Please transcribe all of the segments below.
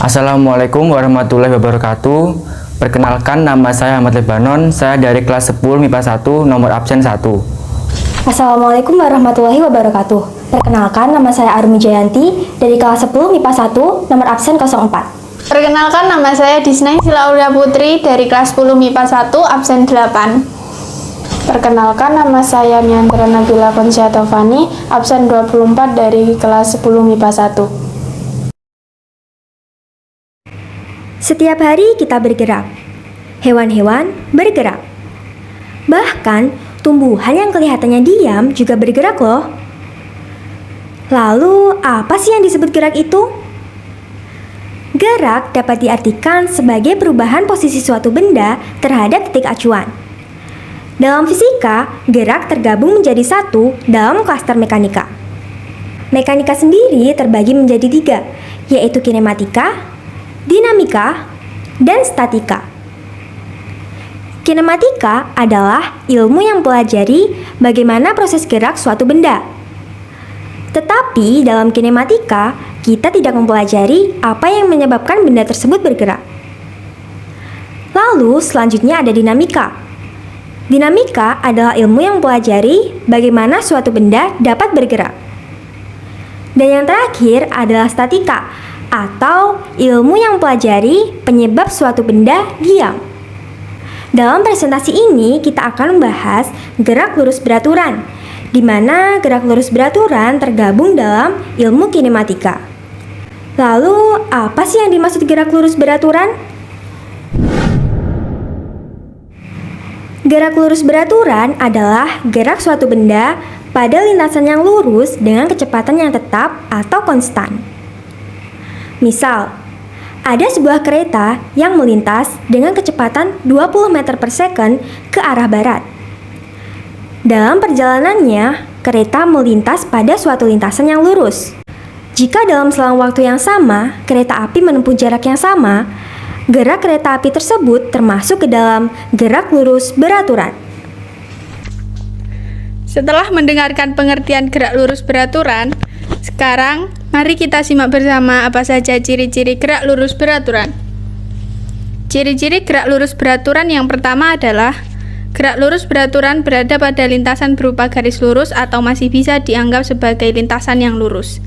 Assalamualaikum warahmatullahi wabarakatuh. Perkenalkan, nama saya Ahmad Lebanon. Saya dari kelas 10 MIPA 1, nomor absen 1. Assalamualaikum warahmatullahi wabarakatuh. Perkenalkan, nama saya Arumi Jayanti dari kelas 10 MIPA 1, nomor absen 04. Perkenalkan, nama saya Disney Silaulia Putri dari kelas 10 MIPA 1, absen 8. Perkenalkan, nama saya Niandra Nabila Konsyatofani, absen 24 dari kelas 10 MIPA 1. Setiap hari kita bergerak. Hewan-hewan bergerak. Bahkan, tumbuhan yang kelihatannya diam juga bergerak loh. Lalu, apa sih yang disebut gerak itu? Gerak dapat diartikan sebagai perubahan posisi suatu benda terhadap titik acuan. Dalam fisika, gerak tergabung menjadi satu dalam klaster mekanika. Mekanika sendiri terbagi menjadi 3, yaitu kinematika, dinamika, dan statika. Kinematika adalah ilmu yang mempelajari bagaimana proses gerak suatu benda. Tetapi dalam kinematika, kita tidak mempelajari apa yang menyebabkan benda tersebut bergerak. Lalu selanjutnya ada dinamika. Dinamika adalah ilmu yang mempelajari bagaimana suatu benda dapat bergerak. Dan yang terakhir adalah statika, atau ilmu yang mempelajari penyebab suatu benda diam. Dalam presentasi ini kita akan membahas gerak lurus beraturan, di mana gerak lurus beraturan tergabung dalam ilmu kinematika. Lalu, apa sih yang dimaksud gerak lurus beraturan? Gerak lurus beraturan adalah gerak suatu benda pada lintasan yang lurus dengan kecepatan yang tetap atau konstan. Misal, ada sebuah kereta yang melintas dengan kecepatan 20 meter per second ke arah barat. Dalam perjalanannya, kereta melintas pada suatu lintasan yang lurus. Jika dalam selang waktu yang sama, kereta api menempuh jarak yang sama, gerak kereta api tersebut termasuk ke dalam gerak lurus beraturan. Setelah mendengarkan pengertian gerak lurus beraturan, sekarang mari kita simak bersama apa saja ciri-ciri gerak lurus beraturan. Ciri-ciri gerak lurus beraturan yang pertama adalah gerak lurus beraturan berada pada lintasan berupa garis lurus atau masih bisa dianggap sebagai lintasan yang lurus.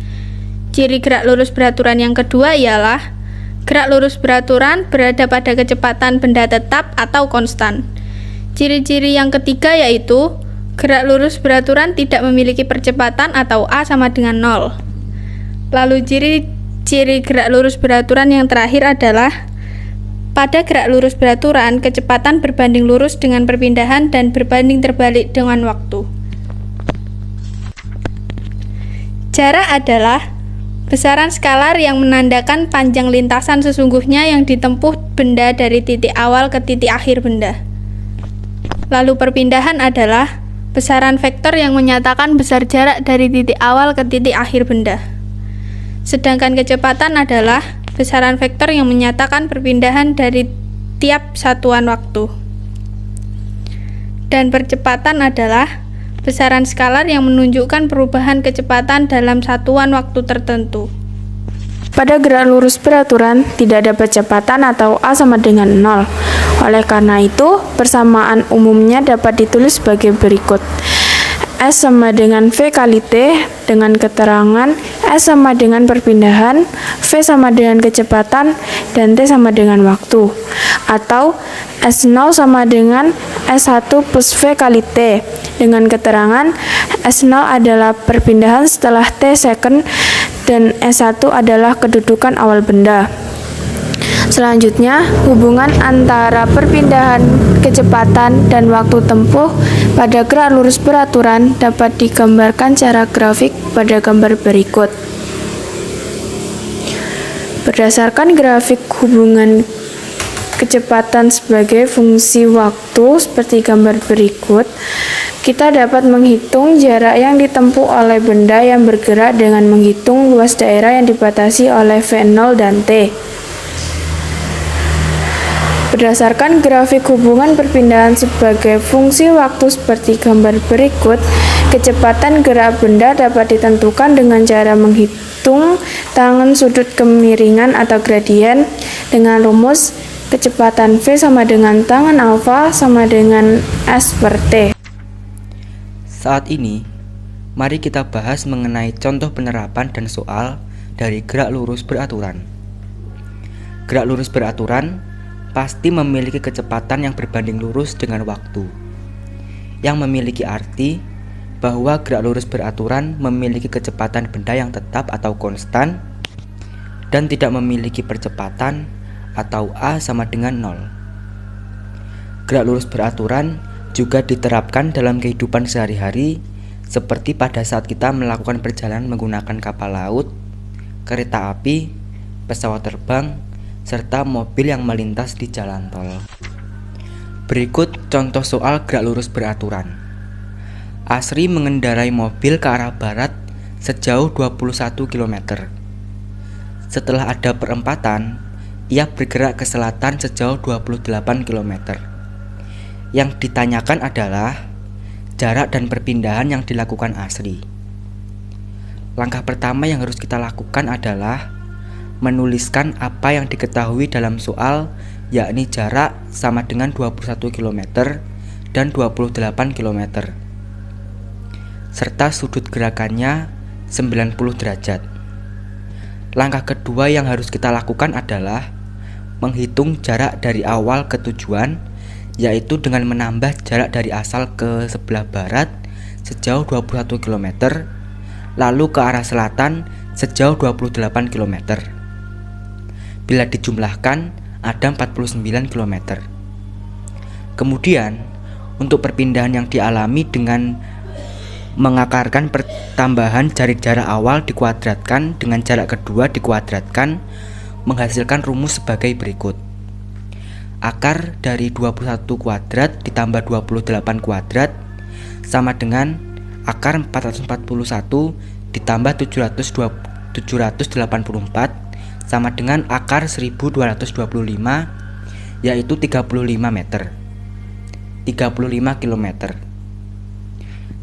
Ciri gerak lurus beraturan yang kedua ialah gerak lurus beraturan berada pada kecepatan benda tetap atau konstan. Ciri-ciri yang ketiga yaitu gerak lurus beraturan tidak memiliki percepatan atau A sama dengan 0. Lalu ciri gerak lurus beraturan yang terakhir adalah pada gerak lurus beraturan, kecepatan berbanding lurus dengan perpindahan dan berbanding terbalik dengan waktu. Jarak adalah besaran skalar yang menandakan panjang lintasan sesungguhnya yang ditempuh benda dari titik awal ke titik akhir benda. Lalu perpindahan adalah besaran vektor yang menyatakan besar jarak dari titik awal ke titik akhir benda. Sedangkan kecepatan adalah besaran vektor yang menyatakan perpindahan dari tiap satuan waktu. Dan percepatan adalah besaran skalar yang menunjukkan perubahan kecepatan dalam satuan waktu tertentu. Pada gerak lurus beraturan, tidak ada percepatan atau A sama dengan 0. Oleh karena itu, persamaan umumnya dapat ditulis sebagai berikut. S sama dengan V kali T dengan keterangan S sama dengan perpindahan, V sama dengan kecepatan, dan T sama dengan waktu. Atau S0 sama dengan S1 plus V kali T dengan keterangan S0 adalah perpindahan setelah T second dan S1 adalah kedudukan awal benda. Selanjutnya, hubungan antara perpindahan, kecepatan, dan waktu tempuh pada gerak lurus beraturan dapat digambarkan secara grafik pada gambar berikut. Berdasarkan grafik hubungan kecepatan sebagai fungsi waktu seperti gambar berikut, kita dapat menghitung jarak yang ditempuh oleh benda yang bergerak dengan menghitung luas daerah yang dibatasi oleh V0 dan T. Berdasarkan grafik hubungan perpindahan sebagai fungsi waktu seperti gambar berikut, kecepatan gerak benda dapat ditentukan dengan cara menghitung tangen sudut kemiringan atau gradien dengan rumus kecepatan V sama dengan tangen alfa sama dengan S per T. Saat ini, mari kita bahas mengenai contoh penerapan dan soal dari gerak lurus beraturan. Gerak lurus beraturan pasti memiliki kecepatan yang berbanding lurus dengan waktu, yang memiliki arti bahwa gerak lurus beraturan memiliki kecepatan benda yang tetap atau konstan dan tidak memiliki percepatan atau A sama dengan 0. Gerak lurus beraturan juga diterapkan dalam kehidupan sehari-hari seperti pada saat kita melakukan perjalanan menggunakan kapal laut, kereta api, pesawat terbang, serta mobil yang melintas di jalan tol. Berikut contoh soal gerak lurus beraturan. Asri mengendarai mobil ke arah barat sejauh 21 km. Setelah ada perempatan, ia bergerak ke selatan sejauh 28 km. Yang ditanyakan adalah jarak dan perpindahan yang dilakukan Asri. Langkah pertama yang harus kita lakukan adalah menuliskan apa yang diketahui dalam soal, yakni jarak sama dengan 21 km dan 28 km, serta sudut gerakannya 90 derajat. Langkah kedua yang harus kita lakukan adalah menghitung jarak dari awal ke tujuan, yaitu dengan menambah jarak dari asal ke sebelah barat sejauh 21 km, lalu ke arah selatan sejauh 28 km. Bila dijumlahkan, ada 49 km. Kemudian, untuk perpindahan yang dialami dengan mengakarkan pertambahan dari jarak awal dikuadratkan dengan jarak kedua dikuadratkan, menghasilkan rumus sebagai berikut. Akar dari 21 kuadrat ditambah 28 kuadrat sama dengan akar 441 ditambah 784 sama dengan akar 1225, yaitu 35 meter, 35 km.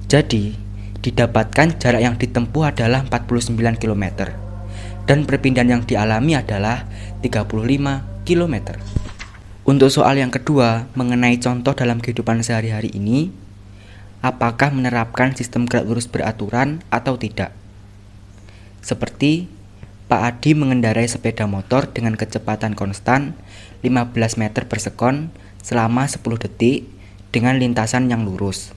Jadi, didapatkan jarak yang ditempuh adalah 49 km dan perpindahan yang dialami adalah 35 km. Untuk soal yang kedua, mengenai contoh dalam kehidupan sehari-hari ini, apakah menerapkan sistem gerak lurus beraturan atau tidak? Seperti Pak Adi mengendarai sepeda motor dengan kecepatan konstan 15 meter per sekon selama 10 detik dengan lintasan yang lurus.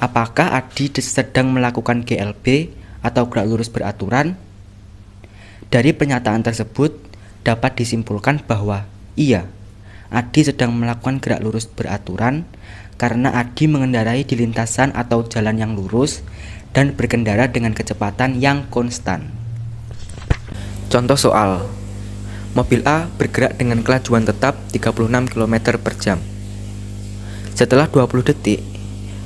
Apakah Adi sedang melakukan GLB atau gerak lurus beraturan? Dari pernyataan tersebut dapat disimpulkan bahwa iya, Adi sedang melakukan gerak lurus beraturan karena Adi mengendarai di lintasan atau jalan yang lurus dan berkendara dengan kecepatan yang konstan. Contoh soal, mobil A bergerak dengan kelajuan tetap 36 km per jam. Setelah 20 detik,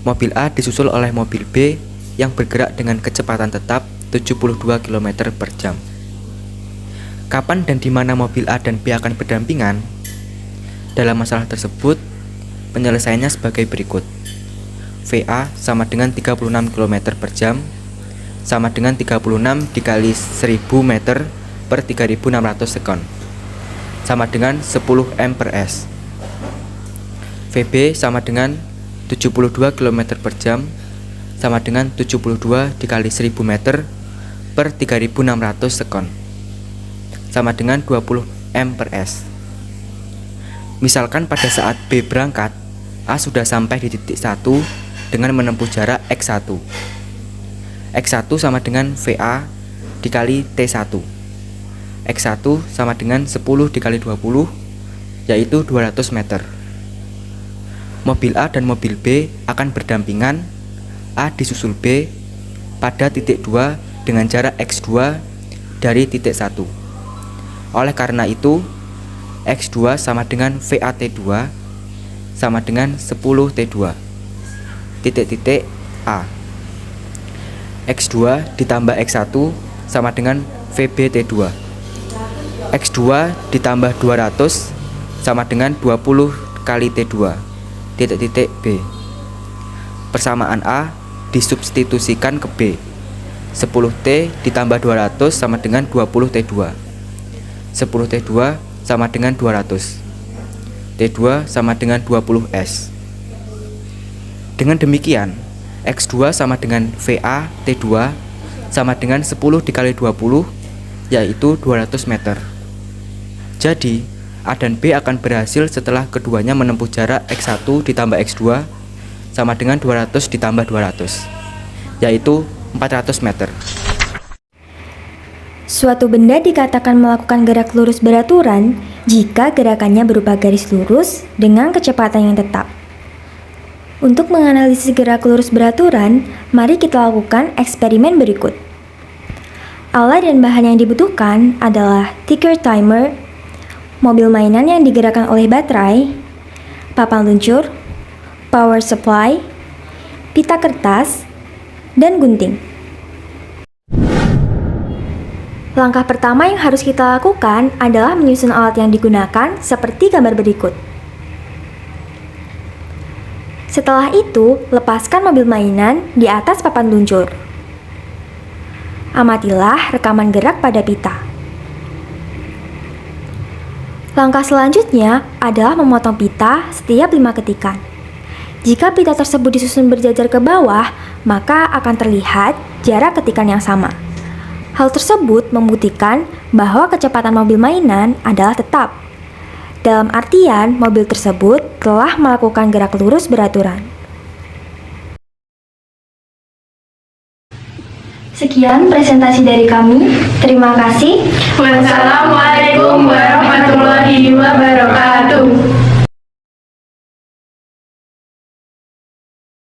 mobil A disusul oleh mobil B yang bergerak dengan kecepatan tetap 72 km per jam. Kapan dan di mana mobil A dan B akan berdampingan? Dalam masalah tersebut, penyelesaiannya sebagai berikut. VA sama dengan 36 km per jam sama dengan 36 dikali 1000 meter per 3600 sekon sama dengan 10 m per s. VB sama dengan 72 km per jam sama dengan 72 dikali 1000 meter per 3600 sekon sama dengan 20 m per s. Misalkan pada saat B berangkat, A sudah sampai di titik 1 dengan menempuh jarak X1. X1 sama dengan VA dikali T1. X1 sama dengan 10 dikali 20, yaitu 200 meter. Mobil A dan mobil B akan berdampingan, A disusul B pada titik 2 dengan jarak X2 dari titik 1. Oleh karena itu, X2 sama dengan VAT2 sama dengan 10T2 titik-titik A. X2 ditambah X1 sama dengan VBT2. X2 ditambah 200 sama dengan 20 kali T2 titik titik B. Persamaan A disubstitusikan ke B. 10T ditambah 200 sama dengan 20T2. 10T2 sama dengan 200. T2 sama dengan 20S. Dengan demikian, X2 sama dengan VA T2 sama dengan 10 dikali 20, yaitu 200 meter. Jadi, A dan B akan berhasil setelah keduanya menempuh jarak X1 ditambah X2 sama dengan 200 ditambah 200, yaitu 400 meter. Suatu benda dikatakan melakukan gerak lurus beraturan jika gerakannya berupa garis lurus dengan kecepatan yang tetap. Untuk menganalisis gerak lurus beraturan, mari kita lakukan eksperimen berikut. Alat dan bahan yang dibutuhkan adalah ticker timer, mobil mainan yang digerakkan oleh baterai, papan luncur, power supply, pita kertas, dan gunting. Langkah pertama yang harus kita lakukan adalah menyusun alat yang digunakan seperti gambar berikut. Setelah itu, lepaskan mobil mainan di atas papan luncur. Amatilah rekaman gerak pada pita. Langkah selanjutnya adalah memotong pita setiap 5 ketikan. Jika pita tersebut disusun berjajar ke bawah, maka akan terlihat jarak ketikan yang sama. Hal tersebut membuktikan bahwa kecepatan mobil mainan adalah tetap. Dalam artian, mobil tersebut telah melakukan gerak lurus beraturan. Sekian presentasi dari kami. Terima kasih. Wassalamualaikum warahmatullahi wabarakatuh.